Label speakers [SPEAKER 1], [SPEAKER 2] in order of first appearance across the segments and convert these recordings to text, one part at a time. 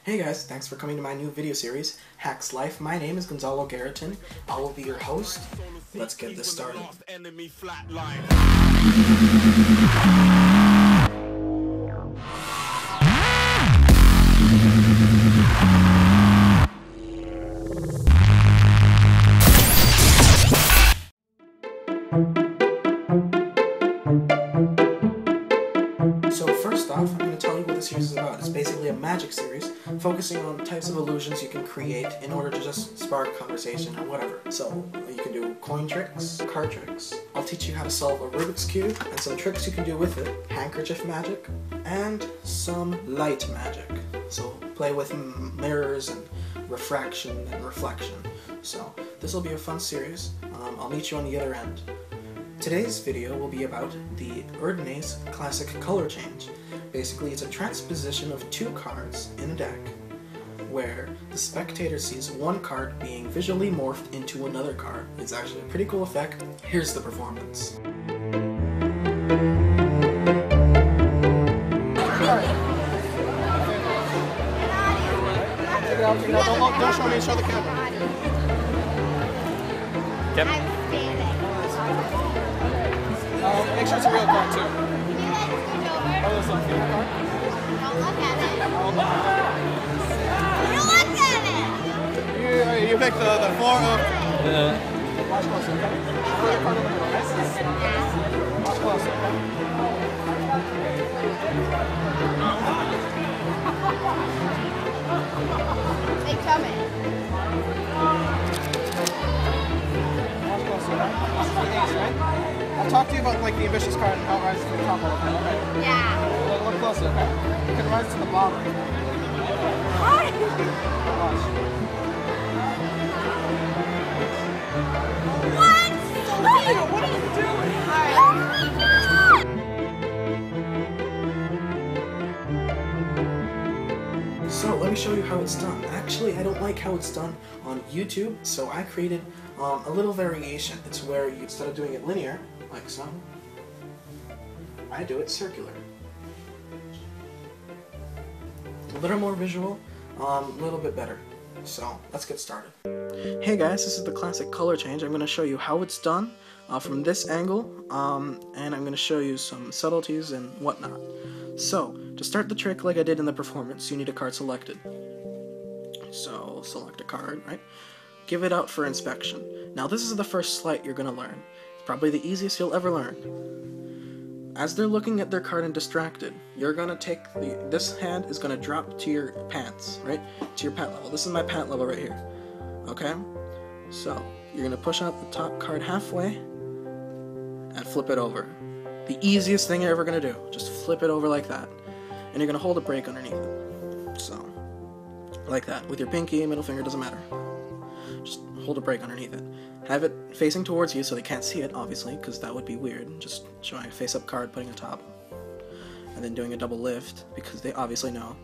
[SPEAKER 1] Hey guys, thanks for coming to my new video series, Hacks Life. My name is Gonzalo Garreton. I will be your host. Let's get this started. So first off, I'm going to tell you what this series is about. It's basically a magic series focusing on types of illusions you can create in order to just spark conversation or whatever. So you can do coin tricks, card tricks. I'll teach you how to solve a Rubik's Cube and some tricks you can do with it, handkerchief magic, and some light magic. So play with mirrors and refraction and reflection. So this will be a fun series. I'll meet you on the other end. Today's video will be about the Erdnase classic color change. Basically, it's a transposition of two cards in a deck where the spectator sees one card being visually morphed into another card. It's actually a pretty cool effect. Here's the performance.
[SPEAKER 2] Don't show me, show the camera. Yep. Make sure it's a real card too. Oh, this one.
[SPEAKER 3] Don't look at it. You look at it!
[SPEAKER 2] You pick the four of... Watch closer, okay? Put the card in the middle, okay? Watch closer, okay?
[SPEAKER 3] They coming.
[SPEAKER 2] Watch closer, okay? This is the ace, right? I'll talk to you about like the ambitious card and how it rises to the top all the time, okay?
[SPEAKER 3] Yeah.
[SPEAKER 2] Look closer, okay? You can rise to the bottom. Watch.
[SPEAKER 3] What? What are you doing? Alright.
[SPEAKER 1] So let me show you how it's done. Actually, I don't like how it's done on YouTube, so I created a little variation. It's where you, instead of doing it linear, like so, I do it circular. A little more visual, a little bit better. So let's get started. Hey guys, this is the classic color change. I'm going to show you how it's done from this angle, and I'm going to show you some subtleties and whatnot. So, to start the trick like I did in the performance, you need a card selected. So, select a card, right? Give it out for inspection. Now this is the first sleight you're going to learn. It's probably the easiest you'll ever learn. As they're looking at their card and distracted, you're going to take this hand is going to drop to your pants, right? To your pant level. This is my pant level right here. Okay? So, you're going to push out the top card halfway and flip it over. The easiest thing you're ever going to do. Just flip it over like that. And you're going to hold a break underneath it. So, like that. With your pinky, middle finger, doesn't matter. Just hold a break underneath it. Have it facing towards you so they can't see it, obviously, because that would be weird. Just showing a face-up card, putting a top, and then doing a double lift, because they obviously know,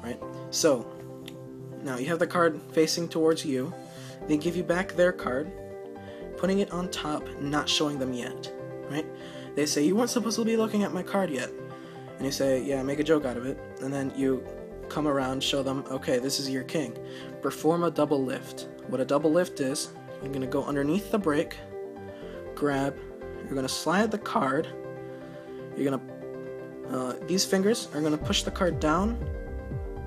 [SPEAKER 1] right? So, now you have the card facing towards you. They give you back their card, putting it on top, not showing them yet, right? They say, you weren't supposed to be looking at my card yet. And you say, yeah, make a joke out of it. And then you come around, show them, okay, this is your king. Perform a double lift. What a double lift is, you're going to go underneath the break, grab, you're going to slide the card, you're going to, these fingers are going to push the card down,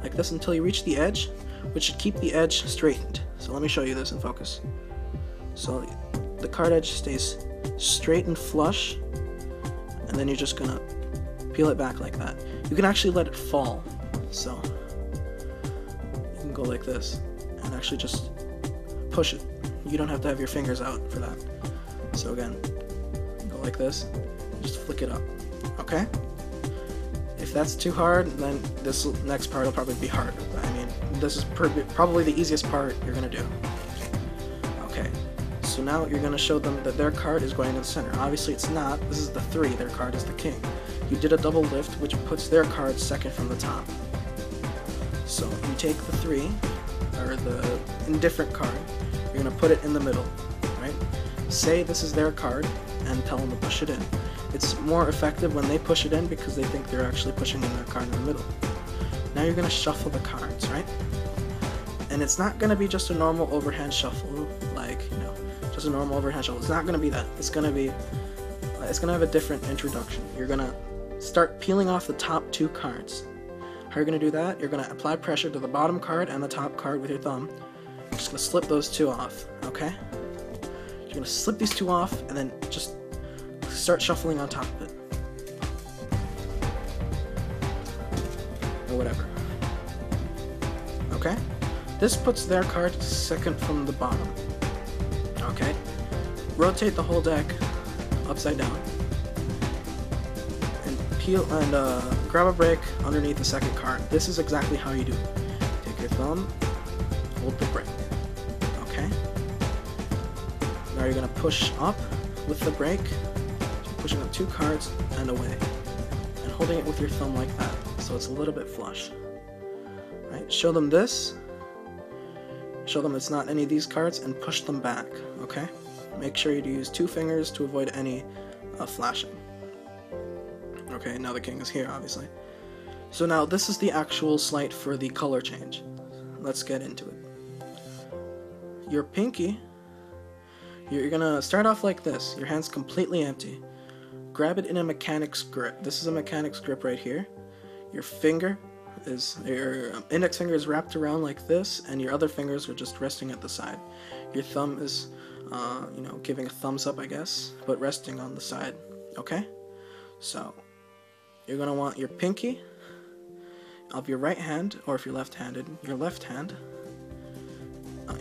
[SPEAKER 1] like this until you reach the edge, which should keep the edge straightened. So let me show you this in focus. So the card edge stays straight and flush, and then you're just going to peel it back like that. You can actually let it fall, so you can go like this, and actually just push it. You don't have to have your fingers out for that. So again, go like this, just flick it up, okay? If that's too hard, then this next part will probably be hard. I mean, this is probably the easiest part you're gonna do. Okay, so now you're gonna show them that their card is going in the center. Obviously it's not, this is the 3, their card is the king. You did a double lift, which puts their card second from the top. So you take the 3, or the indifferent card, you're going to put it in the middle, right? Say this is their card, and tell them to push it in. It's more effective when they push it in because they think they're actually pushing in their card in the middle. Now now you're going to shuffle the cards, right? And it's not going to be just a normal overhand shuffle, like, you know, just a normal overhand shuffle. It's not going to be that. It's going to have a different introduction. You're going to start peeling off the top 2 cards. How you're going to do that? You're going to apply pressure to the bottom card and the top card with your thumb. You're just going to slip those 2 off, okay? You're going to slip these 2 off and then just start shuffling on top of it. Or whatever. Okay? This puts their card second from the bottom. Okay? Rotate the whole deck upside down. And peel and grab a break underneath the second card. This is exactly how you do it. Take your thumb, hold the break. Okay? Now you're gonna push up with the break. So pushing up 2 cards and away. And holding it with your thumb like that. So it's a little bit flush. Right? Show them this. Show them it's not any of these cards and push them back. Okay? Make sure you use 2 fingers to avoid any flashing. Okay, now the king is here, obviously. So now this is the actual sleight for the color change. Let's get into it. Your pinky, you're gonna start off like this. Your hand's completely empty. Grab it in a mechanic's grip. This is a mechanic's grip right here. Your index finger is wrapped around like this, and your other fingers are just resting at the side. Your thumb is, you know, giving a thumbs up, I guess, but resting on the side. Okay? So, you're gonna want your pinky of your right hand, or if you're left-handed, your left hand.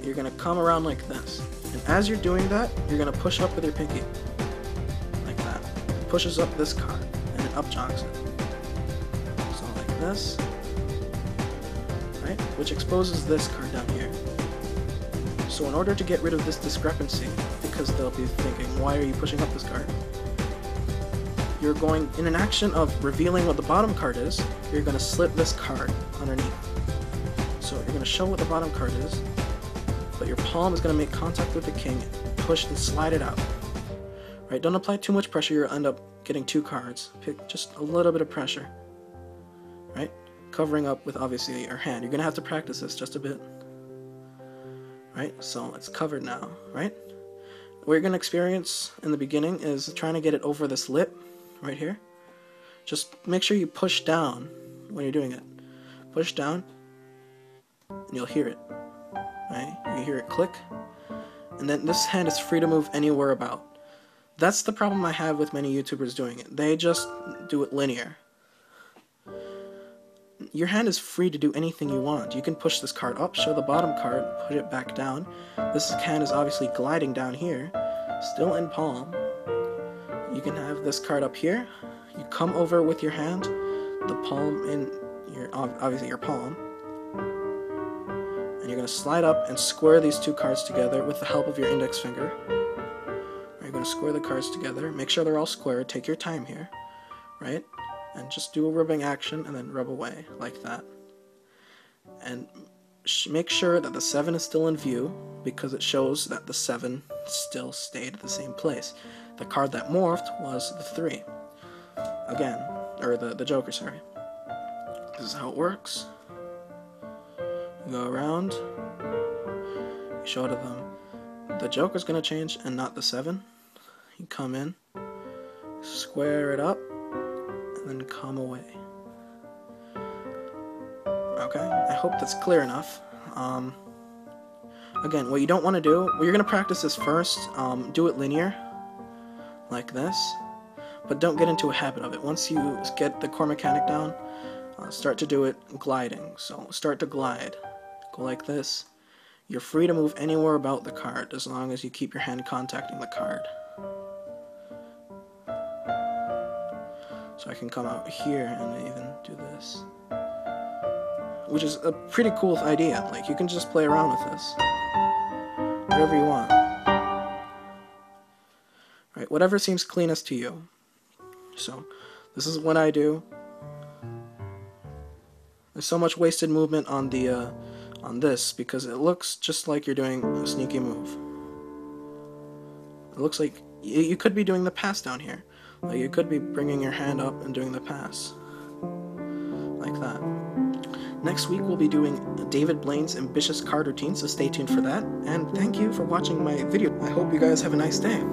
[SPEAKER 1] You're gonna come around like this, and as you're doing that, you're gonna push up with your pinky, like that. It pushes up this card, and it up jogs it. So like this, right? Which exposes this card down here. So in order to get rid of this discrepancy, because they'll be thinking, why are you pushing up this card? You're going, in an action of revealing what the bottom card is, you're going to slip this card underneath. So you're going to show what the bottom card is, but your palm is going to make contact with the king, push and slide it out. Right? Don't apply too much pressure, you'll end up getting 2 cards. Pick just a little bit of pressure. Right? Covering up with, obviously, your hand. You're going to have to practice this just a bit. Right? So it's covered now, right? What you're going to experience in the beginning is trying to get it over this lip, right here. Just make sure you push down when you're doing it. Push down, and you'll hear it, right? You hear it click, and then this hand is free to move anywhere about. That's the problem I have with many YouTubers doing it. They just do it linear. Your hand is free to do anything you want. You can push this card up, show the bottom card, put it back down. This hand is obviously gliding down here, still in palm. You can have this card up here. You come over with your hand, the palm in your, obviously your palm. And you're going to slide up and square these 2 cards together with the help of your index finger. You're going to square the cards together. Make sure they're all square. Take your time here, right? And just do a rubbing action and then rub away like that. And make sure that the 7 is still in view, because it shows that the 7 still stayed at the same place. The card that morphed was the 3. Again, or the Joker, sorry. This is how it works. You go around, you show to them the Joker's gonna change and not the 7. You come in, square it up, and then come away. Okay, I hope that's clear enough. Again, what you don't want to do, well, you're going to practice this first, do it linear, like this, but don't get into a habit of it. Once you get the core mechanic down, start to do it gliding. So start to glide, go like this. You're free to move anywhere about the card as long as you keep your hand contacting the card. So I can come out here and even do this, which is a pretty cool idea. Like, you can just play around with this, whatever you want. Right, whatever seems cleanest to you. So, this is what I do. There's so much wasted movement on the on this because it looks just like you're doing a sneaky move. It looks like you could be doing the pass down here. Like, you could be bringing your hand up and doing the pass. Like that. Next week we'll be doing David Blaine's ambitious card routine, so stay tuned for that. And thank you for watching my video. I hope you guys have a nice day.